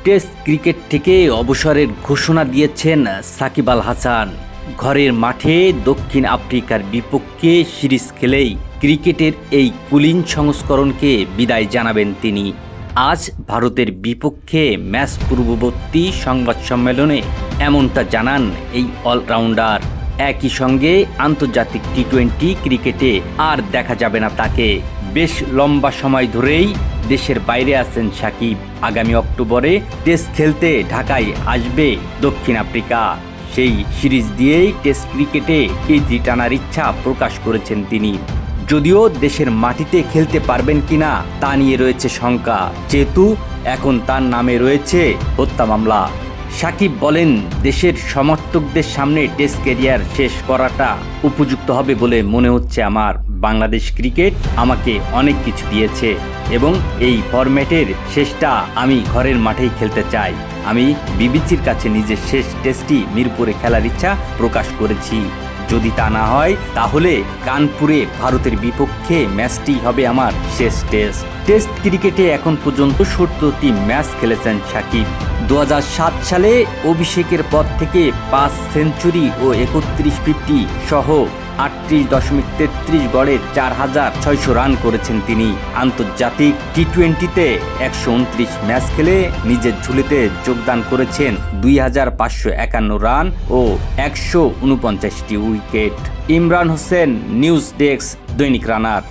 Test cricket থেকে অবসরের ঘোষণা দিয়েছেন সাকিব আল হাসান। ঘরের মাঠে দক্ষিণ আফ্রিকার বিপক্ষে সিরিজ খেলেই ক্রিকেটের এই কুলিন সংস্করণকে বিদায় জানাবেন তিনি। আজ ভারতের বিপক্ষে ম্যাচ পূর্ববর্তী সংবাদ সম্মেলনে এমনটা জানান এই অলরাউন্ডার। একই সঙ্গে আন্তর্জাতিক টি-20 ক্রিকেটে আর দেখা যাবে না তাকে। বেশ লম্বা সময় ধরেই দেশের বাইরে আছেন সাকিব। আগামী অক্টোবরে টেস্ট খেলতে ঢাকায় আসবে দক্ষিণ আফ্রিকা। সেই সিরিজ দিয়েই টেস্ট ক্রিকেটে ইতি টানার ইচ্ছা প্রকাশ করেছেন তিনি। যদিও দেশের মাটিতে খেলতে পারবেন কিনা তা নিয়ে রয়েছে শঙ্কা, যেহেতু এখন তার নামে রয়েছে হত্যা মামলা। সাকিব বলেন, দেশের সমর্থকদের সামনে টেস্ট ক্যারিয়ার শেষ করাটা উপযুক্ত হবে বলে মনে হচ্ছে আমার। বাংলাদেশ ক্রিকেট আমাকে অনেক কিছু দিয়েছে এবং এই ফরম্যাটের শেষটা আমি ঘরের মাঠেই খেলতে চাই। আমি বিবিসির কাছে নিজের শেষ টেস্টটি মিরপুরে খেলার ইচ্ছা প্রকাশ করেছি। যদি তা না হয় তাহলে কানপুরে ভারতের বিপক্ষে ম্যাচটি হবে আমার শেষ টেস্ট। টেস্ট ক্রিকেটে এখন পর্যন্ত 70টি ম্যাচ খেলেছেন সাকিব। 2007 সালে অভিষেকের পর থেকে 5 সেঞ্চুরি ও 31 সহ 38.33 গড়ে 4,600 রান করেছেন তিনি। আন্তর্জাতিক টি-20তে 129 ম্যাচ খেলে নিজের ঝুলিতে যোগদান করেছেন 2,551 রান ও 149টি wicket. Imran Hossain, news desk, দৈনিক রানার।